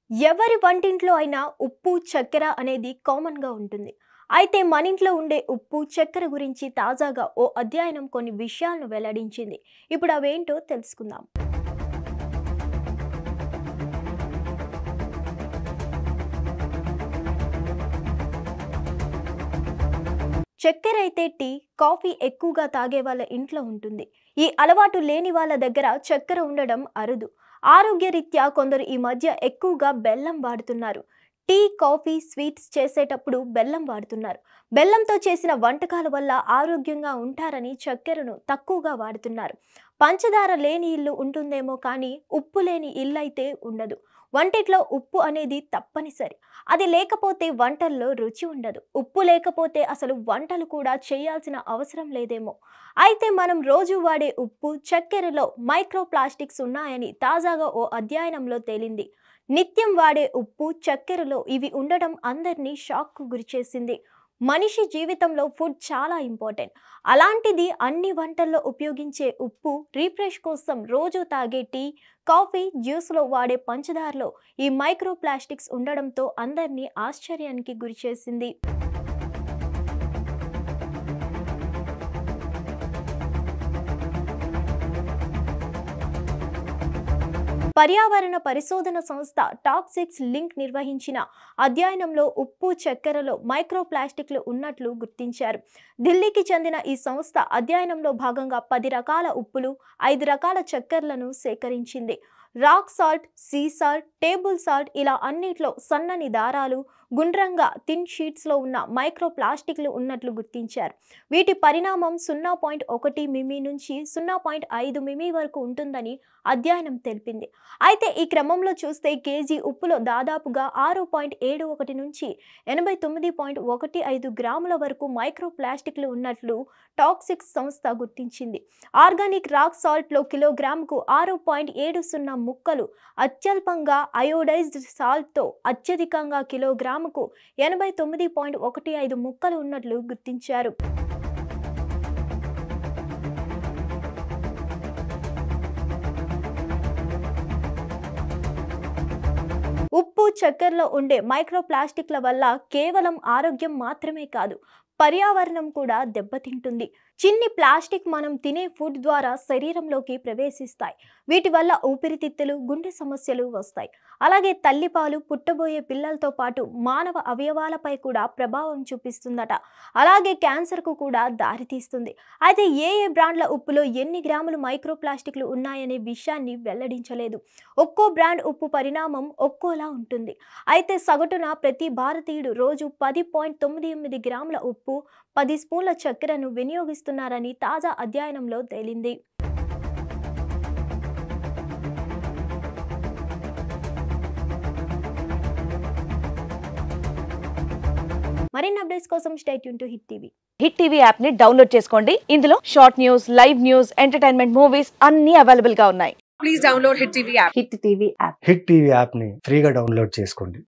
ఎవరి వంటింట్లో అయినా ఉప్పు, చక్కెర అనేది కామన్‌గా ఉంటుంది. అయితే మనింట్లో ఉండే ఉప్పు, చక్కెర గురించి తాజాగా ఓ అధ్యయనం కొన్ని విషయాలను వెల్లడించింది. ఇప్పుడు అవేంటో తెలుసుకుందాం. చక్కెర అయితే టీ, కాఫీ ఎక్కువగా తాగే వాళ్ళ ఇంట్లో ఉంటుంది. ఈ అలవాటు లేని వాళ్ళ దగ్గర చక్కెర ఉండడం అరుదు. ఆరోగ్యరీత్యా కొందరు ఈ మధ్య ఎక్కువగా బెల్లం వాడుతున్నారు. టీ, కాఫీ, స్వీట్స్ చేసేటప్పుడు బెల్లం వాడుతున్నారు. బెల్లంతో చేసిన వంటకాల వల్ల ఆరోగ్యంగా ఉంటారని చక్కెరను తక్కువగా వాడుతున్నారు. పంచదార లేని ఇల్లు ఉంటుందేమో కానీ ఉప్పు లేని ఇల్లు అయితే ఉండదు. వంటిట్లో ఉప్పు అనేది తప్పనిసరి. అది లేకపోతే వంటల్లో రుచి ఉండదు. ఉప్పు లేకపోతే అసలు వంటలు కూడా చేయాల్సిన అవసరం లేదేమో. అయితే మనం రోజు వాడే ఉప్పు, చక్కెరలో మైక్రో ప్లాస్టిక్స్ ఉన్నాయని తాజాగా ఓ అధ్యయనంలో తేలింది. నిత్యం వాడే ఉప్పు, చక్కెరలో ఇవి ఉండడం అందరినీ షాక్కు గురిచేసింది. మనిషి జీవితంలో ఫుడ్ చాలా ఇంపార్టెంట్. అలాంటిది అన్ని వంటల్లో ఉపయోగించే ఉప్పు, రీఫ్రెష్ కోసం రోజు తాగే టీ, కాఫీ, జ్యూస్లో వాడే పంచదారలో ఈ మైక్రో ప్లాస్టిక్స్ ఉండడంతో అందరినీ ఆశ్చర్యానికి గురిచేసింది. పర్యావరణ పరిశోధన సంస్థ టాక్సిక్స్ లింక్ నిర్వహించిన అధ్యయనంలో ఉప్పు, చక్కెరలో మైక్రో ప్లాస్టిక్లు ఉన్నట్లు గుర్తించారు. ఢిల్లీకి చెందిన ఈ సంస్థ అధ్యయనంలో భాగంగా 10 రకాల ఉప్పులు, 5 రకాల చక్కెరలను సేకరించింది. Rock salt, sea salt, table salt ఇలా అన్నిట్లో సన్నని దారాలు, గుండ్రంగా థిన్ షీట్స్లో ఉన్న మైక్రో ప్లాస్టిక్లు ఉన్నట్లు గుర్తించారు. వీటి పరిణామం 0.1 మిమీ నుంచి 0.5 మిమీ వరకు ఉంటుందని అధ్యయనం తెలిపింది. అయితే ఈ క్రమంలో చూస్తే కేజీ ఉప్పులో దాదాపుగా 6.71 నుంచి 89.15 గ్రాముల వరకు మైక్రో ప్లాస్టిక్లు ఉన్నట్లు టాక్సిక్స్ సంస్థ గుర్తించింది. ఆర్గానిక్ రాక్ సాల్ట్లో కిలోగ్రాముకు 6.70 ముక్కలు, అత్యల్పంగా అయోడైజ్డ్ సాల్ట్తో అత్యధికంగా కిలోగ్రాముకు 89.15 ముక్కలు ఉన్నట్లు గుర్తించారు. ఉప్పు, చక్కెరలో ఉండే మైక్రో ప్లాస్టిక్ల వల్ల కేవలం ఆరోగ్యం మాత్రమే కాదు, పర్యావరణం కూడా దెబ్బతింటుంది. చిన్ని ప్లాస్టిక్ మనం తినే ఫుడ్ ద్వారా శరీరంలోకి ప్రవేశిస్తాయి. వీటి వల్ల ఊపిరితిత్తులు, గుండె సమస్యలు వస్తాయి. అలాగే తల్లిపాలు, పుట్టబోయే పిల్లలతో పాటు మానవ అవయవాలపై కూడా ప్రభావం చూపిస్తుందట. అలాగే క్యాన్సర్కు కూడా దారితీస్తుంది. అయితే ఏ బ్రాండ్ల ఉప్పులో ఎన్ని గ్రాములు మైక్రో ప్లాస్టిక్లు ఉన్నాయనే విషయాన్ని వెల్లడించలేదు. ఒక్కో బ్రాండ్ ఉప్పు పరిణామం ఒక్కోలా ఉంటుంది. అయితే సగటున ప్రతి భారతీయుడు రోజు 10.98 గ్రాముల ఉప్పు, 10 స్పూన్ల చక్కెరను వినియోగిస్తున్నారని తాజా అధ్యయనంలో తేలింది. మరిన్ని అప్డేట్స్ కోసం stay tune to hit TV. Hit TV app ని డౌన్లోడ్ చేసుకోండి. ఇందులో short news, live news, entertainment movies అన్ని అవైలబుల్ గా ఉన్నాయి. Please download Hit TV app. Hit TV app hit TV యాప్ని ఫ్రీగా డౌన్లోడ్ చేసుకోండి.